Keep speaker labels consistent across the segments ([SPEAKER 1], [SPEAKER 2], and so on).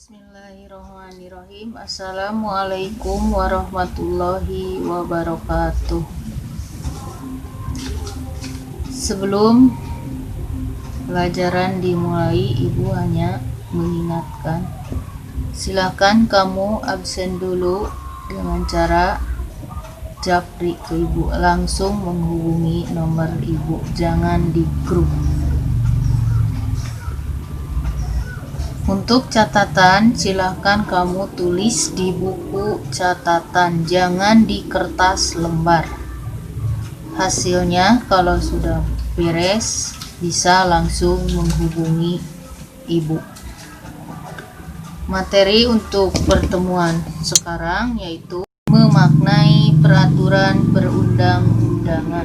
[SPEAKER 1] Bismillahirrahmanirrahim. Assalamualaikum warahmatullahi wabarakatuh. Sebelum pelajaran dimulai, Ibu hanya mengingatkan, silakan kamu absen dulu dengan cara japri ke Ibu. Langsung menghubungi nomor Ibu, jangan di grup. Untuk catatan, silahkan kamu tulis di buku catatan, jangan di kertas lembar. Hasilnya kalau sudah beres, bisa langsung menghubungi Ibu. Materi untuk pertemuan sekarang yaitu memaknai peraturan perundang-undangan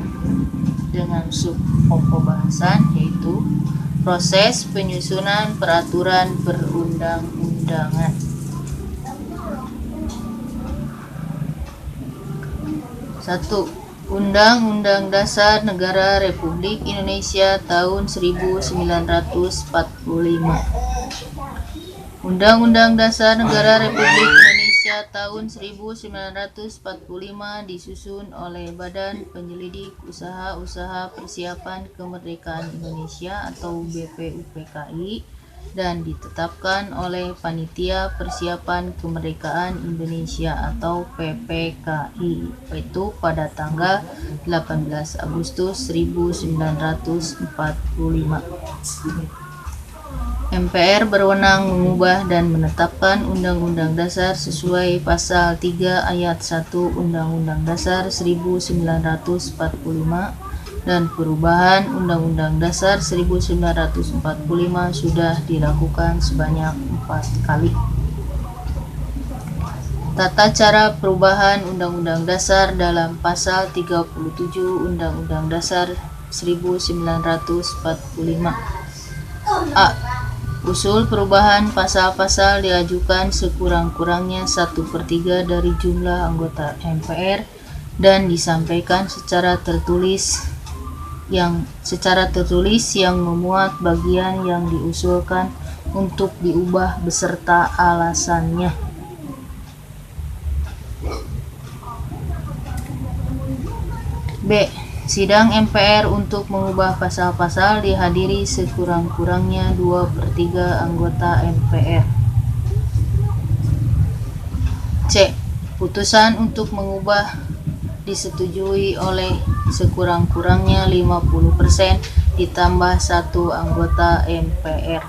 [SPEAKER 1] dengan subpokok bahasan yaitu proses penyusunan peraturan perundang-undangan. 1. Undang-Undang Dasar Negara Republik Indonesia tahun 1945. Undang-Undang Dasar Negara Republik Indonesia tahun 1945 disusun oleh Badan Penyelidik Usaha-Usaha Persiapan Kemerdekaan Indonesia atau BPUPKI dan ditetapkan oleh Panitia Persiapan Kemerdekaan Indonesia atau PPKI yaitu pada tanggal 18 Agustus 1945. MPR berwenang mengubah dan menetapkan Undang-Undang Dasar sesuai Pasal 3 Ayat 1 Undang-Undang Dasar 1945 dan perubahan Undang-Undang Dasar 1945 sudah dilakukan sebanyak 4 kali. Tata cara perubahan Undang-Undang Dasar dalam Pasal 37 Undang-Undang Dasar 1945. A. Usul perubahan pasal-pasal diajukan sekurang-kurangnya 1/3 dari jumlah anggota MPR dan disampaikan secara tertulis yang memuat bagian yang diusulkan untuk diubah beserta alasannya. B. Sidang MPR untuk mengubah pasal-pasal dihadiri sekurang-kurangnya 2/3 anggota MPR. C. Putusan untuk mengubah disetujui oleh sekurang-kurangnya 50% ditambah 1 anggota MPR.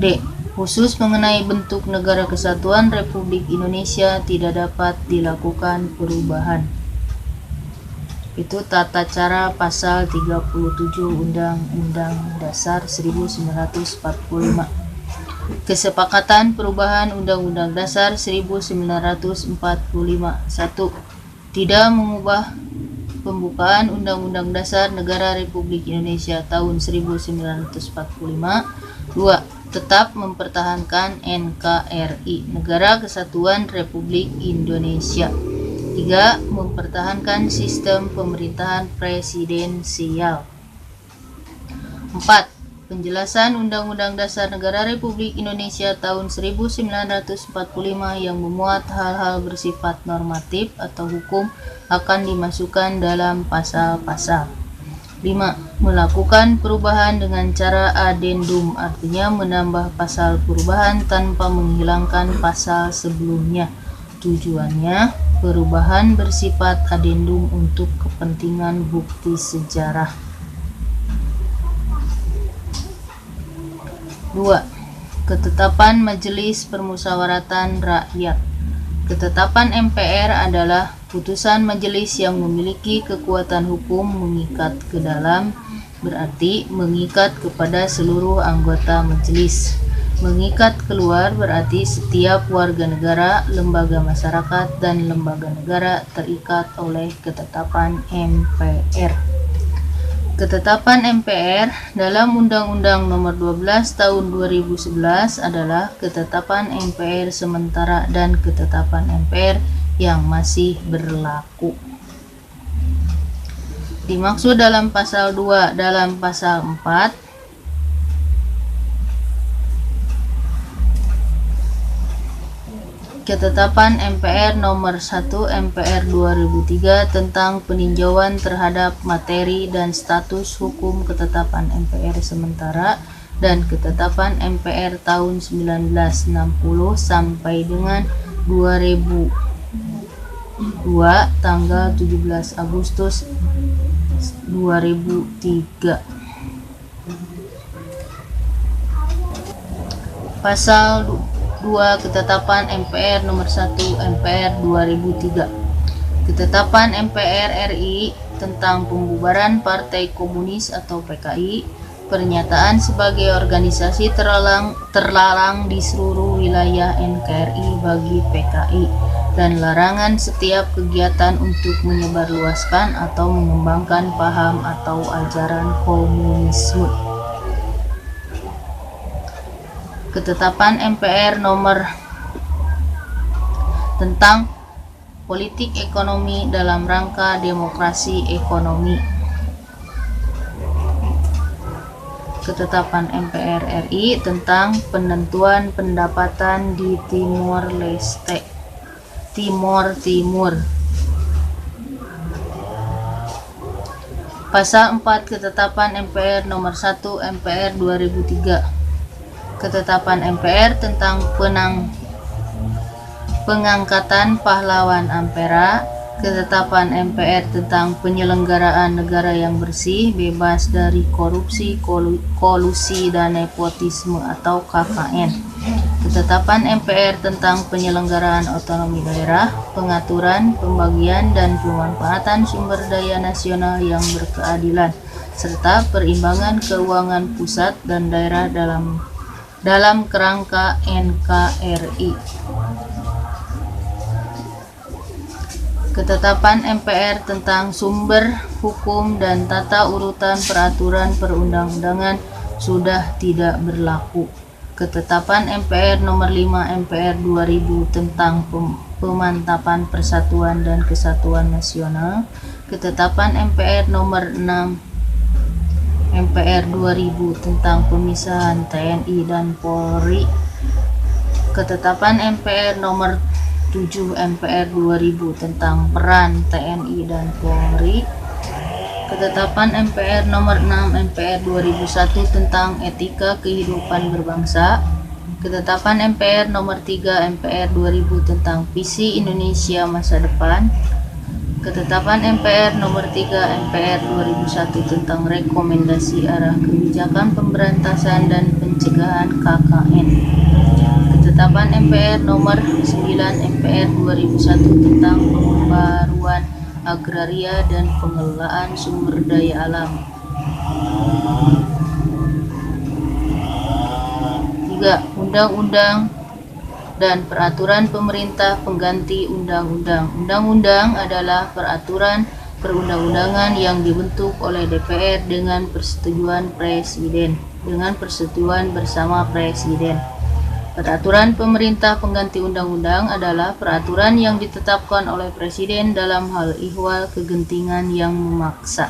[SPEAKER 1] D. Khusus mengenai bentuk Negara Kesatuan Republik Indonesia tidak dapat dilakukan perubahan. Itu tata cara pasal 37 Undang-Undang Dasar 1945. Kesepakatan perubahan Undang-Undang Dasar 1945. 1. Tidak mengubah pembukaan Undang-Undang Dasar Negara Republik Indonesia tahun 1945. 2. Tetap mempertahankan NKRI, Negara Kesatuan Republik Indonesia. 3. Mempertahankan sistem pemerintahan presidensial. 4. Penjelasan Undang-Undang Dasar Negara Republik Indonesia tahun 1945 yang memuat hal-hal bersifat normatif atau hukum akan dimasukkan dalam pasal-pasal. 5. Melakukan perubahan dengan cara adendum, artinya menambah pasal perubahan tanpa menghilangkan pasal sebelumnya. Tujuannya, perubahan bersifat adendum untuk kepentingan bukti sejarah. 2. Ketetapan Majelis Permusyawaratan Rakyat. Ketetapan MPR adalah putusan majelis yang memiliki kekuatan hukum mengikat ke dalam, berarti mengikat kepada seluruh anggota majelis. Mengikat keluar berarti setiap warga negara, lembaga masyarakat, dan lembaga negara terikat oleh ketetapan MPR. Ketetapan MPR dalam Undang-Undang Nomor 12 Tahun 2011 adalah ketetapan MPR sementara dan ketetapan MPR yang masih berlaku. Dimaksud dalam pasal 2, dalam pasal 4 Ketetapan MPR Nomor 1 MPR 2003 tentang peninjauan terhadap materi dan status hukum ketetapan MPR sementara dan ketetapan MPR tahun 1960 sampai dengan 2002 tanggal 17 Agustus 2003. Pasal 2 Ketetapan MPR Nomor 1 MPR 2003. Ketetapan MPR RI tentang pembubaran Partai Komunis atau PKI, pernyataan sebagai organisasi terlarang di seluruh wilayah NKRI bagi PKI, dan larangan setiap kegiatan untuk menyebarluaskan atau mengembangkan paham atau ajaran komunisme. Ketetapan MPR Nomor tentang politik ekonomi dalam rangka demokrasi ekonomi. Ketetapan MPR RI tentang penentuan pendapatan di Timor Leste, Timor Timur. Pasal 4 Ketetapan MPR Nomor 1 MPR 2003. Ketetapan MPR tentang pengangkatan pahlawan Ampera. Ketetapan MPR tentang penyelenggaraan negara yang bersih, bebas dari korupsi, kolusi, dan nepotisme atau KKN. Ketetapan MPR tentang penyelenggaraan otonomi daerah, pengaturan, pembagian, dan pemanfaatan sumber daya nasional yang berkeadilan, serta perimbangan keuangan pusat dan daerah dalam kerangka NKRI. Ketetapan MPR tentang sumber hukum dan tata urutan peraturan perundang-undangan sudah tidak berlaku. Ketetapan MPR Nomor 5 MPR 2000 tentang pemantapan persatuan dan kesatuan nasional. Ketetapan MPR Nomor 6 MPR 2000 tentang pemisahan TNI dan Polri. Ketetapan MPR Nomor 7 MPR 2000 tentang peran TNI dan Polri. Ketetapan MPR Nomor 6 MPR 2001 tentang etika kehidupan berbangsa. Ketetapan MPR Nomor 3 MPR 2000 tentang visi Indonesia masa depan. Ketetapan MPR Nomor 3 MPR 2001 tentang rekomendasi arah kebijakan pemberantasan dan pencegahan KKN. Ketetapan MPR Nomor 9 MPR 2001 tentang pembaruan agraria dan pengelolaan sumber daya alam. 3. Undang-undang dan peraturan pemerintah pengganti undang-undang. Undang-undang adalah peraturan perundang-undangan yang dibentuk oleh DPR dengan persetujuan bersama Presiden. Peraturan pemerintah pengganti undang-undang adalah peraturan yang ditetapkan oleh Presiden dalam hal ihwal kegentingan yang memaksa.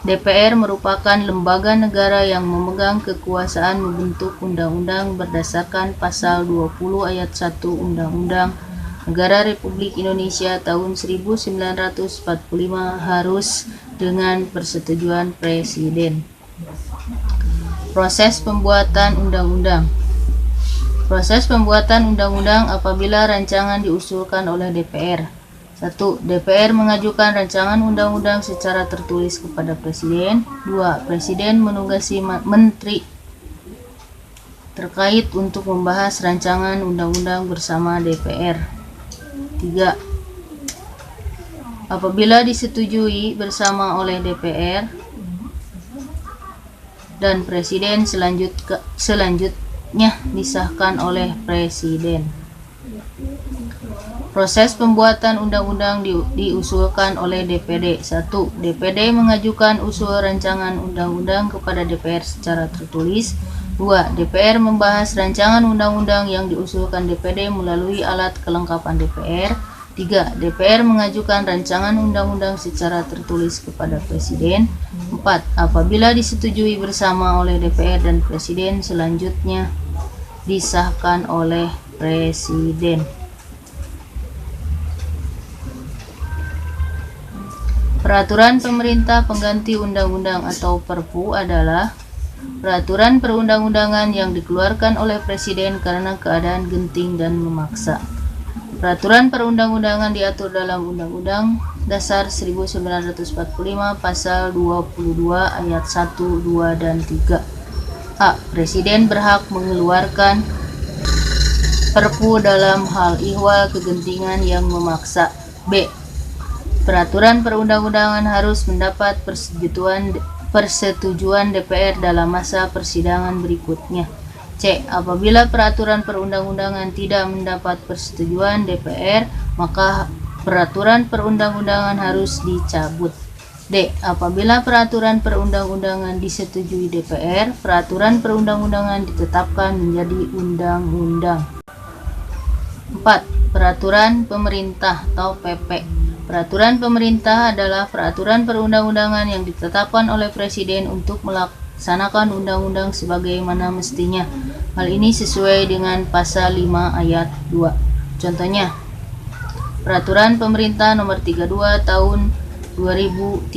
[SPEAKER 1] DPR merupakan lembaga negara yang memegang kekuasaan membentuk undang-undang berdasarkan pasal 20 ayat 1 Undang-Undang Negara Republik Indonesia tahun 1945 harus dengan persetujuan Presiden. Proses pembuatan undang-undang. Proses pembuatan undang-undang apabila rancangan diusulkan oleh DPR. 1. DPR mengajukan rancangan undang-undang secara tertulis kepada Presiden. 2. Presiden menugasi menteri terkait untuk membahas rancangan undang-undang bersama DPR. 3. Apabila disetujui bersama oleh DPR dan Presiden, selanjutnya disahkan oleh Presiden. Proses pembuatan undang-undang diusulkan oleh DPD. 1. DPD mengajukan usul rancangan undang-undang kepada DPR secara tertulis. 2. DPR membahas rancangan undang-undang yang diusulkan DPD melalui alat kelengkapan DPR. 3. DPR mengajukan rancangan undang-undang secara tertulis kepada Presiden. 4. Apabila disetujui bersama oleh DPR dan Presiden, selanjutnya disahkan oleh Presiden. Peraturan pemerintah pengganti undang-undang atau Perpu adalah peraturan perundang-undangan yang dikeluarkan oleh Presiden karena keadaan genting dan memaksa. Peraturan perundang-undangan diatur dalam Undang-Undang Dasar 1945 Pasal 22 Ayat 1, 2, dan 3. A. Presiden berhak mengeluarkan Perpu dalam hal ihwal kegentingan yang memaksa. B. Peraturan perundang-undangan harus mendapat persetujuan DPR dalam masa persidangan berikutnya. C. Apabila peraturan perundang-undangan tidak mendapat persetujuan DPR, maka peraturan perundang-undangan harus dicabut. D. Apabila peraturan perundang-undangan disetujui DPR, peraturan perundang-undangan ditetapkan menjadi undang-undang. 4. Peraturan pemerintah atau PP. Peraturan pemerintah adalah peraturan perundang-undangan yang ditetapkan oleh Presiden untuk melaksanakan undang-undang sebagaimana mestinya. Hal ini sesuai dengan Pasal 5 Ayat 2. Contohnya, Peraturan Pemerintah Nomor 32 Tahun 2013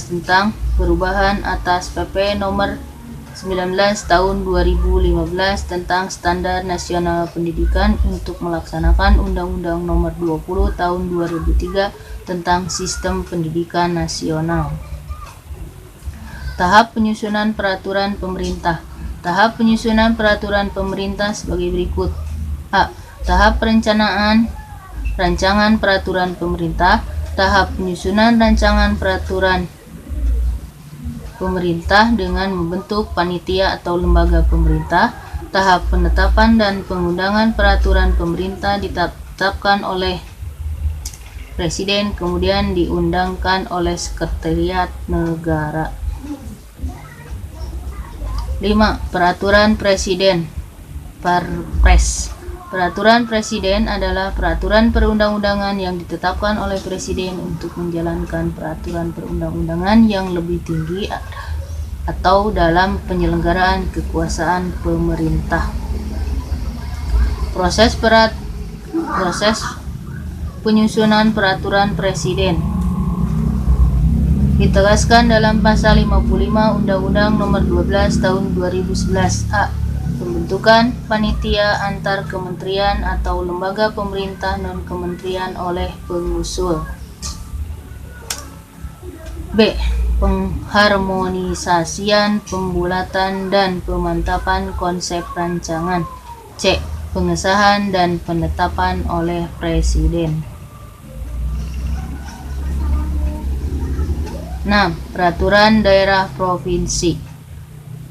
[SPEAKER 1] tentang perubahan atas PP Nomor 19 Tahun 2015 tentang Standar Nasional Pendidikan untuk melaksanakan Undang-Undang Nomor 20 Tahun 2003 tentang Sistem Pendidikan Nasional. Tahap penyusunan peraturan pemerintah. Tahap penyusunan peraturan pemerintah sebagai berikut. A. Tahap rancangan peraturan pemerintah. Tahap penyusunan rancangan peraturan pemerintah dengan membentuk panitia atau lembaga pemerintah. Tahap penetapan dan pengundangan peraturan pemerintah ditetapkan oleh Presiden, kemudian diundangkan oleh Sekretariat Negara. 5. Peraturan Presiden Perpres. Peraturan Presiden adalah peraturan perundang-undangan yang ditetapkan oleh Presiden untuk menjalankan peraturan perundang-undangan yang lebih tinggi atau dalam penyelenggaraan kekuasaan pemerintah. Proses penyusunan peraturan Presiden ditegaskan dalam Pasal 55 Undang-Undang Nomor 12 Tahun 2011. A. Pembentukan panitia antar kementerian atau lembaga pemerintah non-kementerian oleh pengusul. B. Pengharmonisasian, pembulatan, dan pemantapan konsep rancangan. C. Pengesahan dan penetapan oleh Presiden. 6. Peraturan daerah provinsi.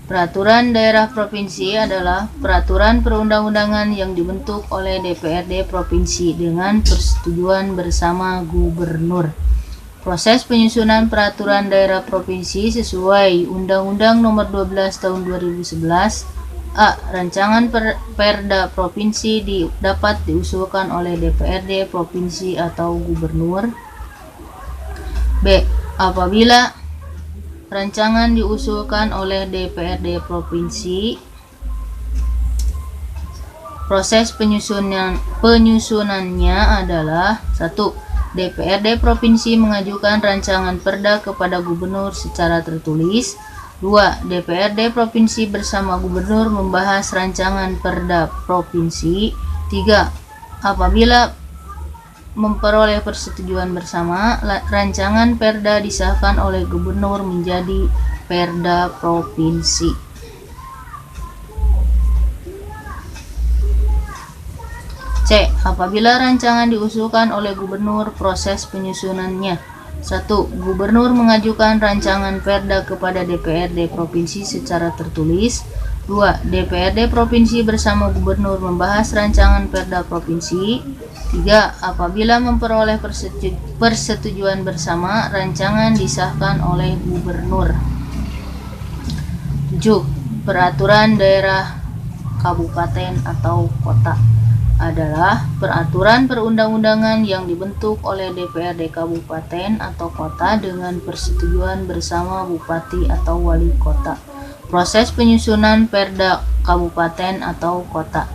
[SPEAKER 1] Peraturan daerah provinsi adalah peraturan perundang-undangan yang dibentuk oleh DPRD provinsi dengan persetujuan bersama gubernur. Proses penyusunan peraturan daerah provinsi sesuai Undang-Undang Nomor 12 Tahun 2011. A. Rancangan Perda provinsi dapat diusulkan oleh DPRD provinsi atau gubernur. B. Apabila rancangan diusulkan oleh DPRD provinsi, proses penyusunannya adalah 1. DPRD provinsi mengajukan rancangan perda kepada gubernur secara tertulis. 2. DPRD provinsi bersama gubernur membahas rancangan perda provinsi. 3. Apabila memperoleh persetujuan bersama, rancangan perda disahkan oleh gubernur menjadi perda provinsi. C. Apabila rancangan diusulkan oleh gubernur, proses penyusunannya. 1. Gubernur mengajukan rancangan perda kepada DPRD provinsi secara tertulis. 2. DPRD provinsi bersama gubernur membahas rancangan perda provinsi. 3. Apabila memperoleh persetujuan bersama, rancangan disahkan oleh gubernur. 7. Peraturan daerah kabupaten atau kota adalah peraturan perundang-undangan yang dibentuk oleh DPRD kabupaten atau kota dengan persetujuan bersama bupati atau wali kota. Proses penyusunan perda kabupaten atau kota.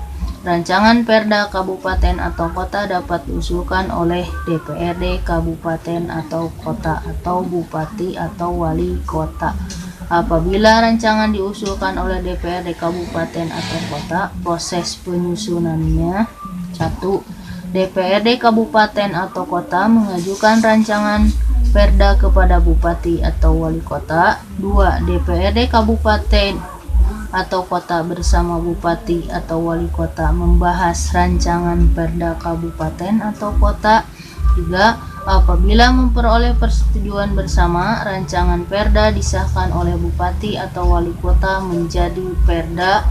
[SPEAKER 1] Rancangan Perda Kabupaten atau Kota dapat diusulkan oleh DPRD Kabupaten atau Kota atau Bupati atau Wali Kota. Apabila rancangan diusulkan oleh DPRD Kabupaten atau Kota, proses penyusunannya: 1. DPRD Kabupaten atau Kota mengajukan rancangan Perda kepada Bupati atau Wali Kota. 2. DPRD Kabupaten atau Kota bersama Bupati atau Wali Kota membahas rancangan Perda Kabupaten atau Kota. 3. Apabila memperoleh persetujuan bersama, rancangan Perda disahkan oleh Bupati atau Wali Kota menjadi Perda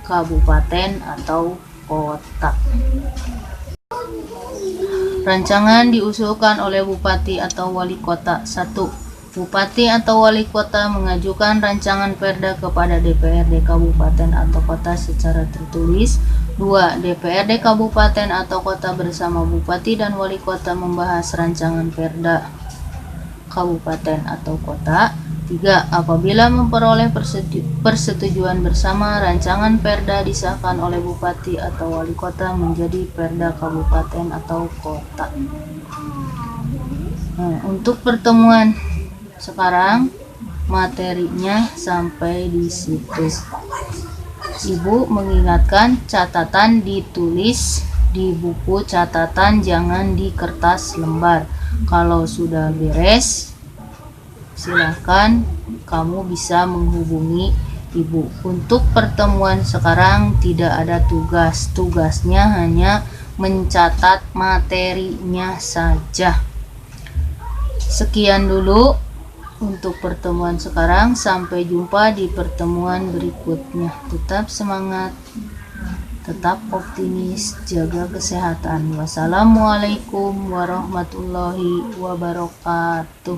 [SPEAKER 1] Kabupaten atau Kota. Rancangan diusulkan oleh Bupati atau Wali Kota. 1. Bupati atau Wali Kota mengajukan rancangan Perda kepada DPRD Kabupaten atau Kota secara tertulis. 2. DPRD Kabupaten atau Kota bersama Bupati dan Wali Kota membahas rancangan Perda Kabupaten atau Kota. 3. Apabila memperoleh persetujuan bersama, rancangan Perda disahkan oleh Bupati atau Wali Kota menjadi Perda Kabupaten atau Kota. Untuk pertemuan sekarang materinya sampai di situ. Ibu mengingatkan catatan ditulis di buku catatan, jangan di kertas lembar. Kalau sudah beres, silahkan kamu bisa menghubungi ibu. Untuk pertemuan sekarang tidak ada tugas. Tugasnya hanya mencatat materinya saja. Sekian dulu untuk pertemuan sekarang. Sampai jumpa di pertemuan berikutnya. Tetap semangat, tetap optimis, jaga kesehatan. Wassalamualaikum warahmatullahi wabarakatuh.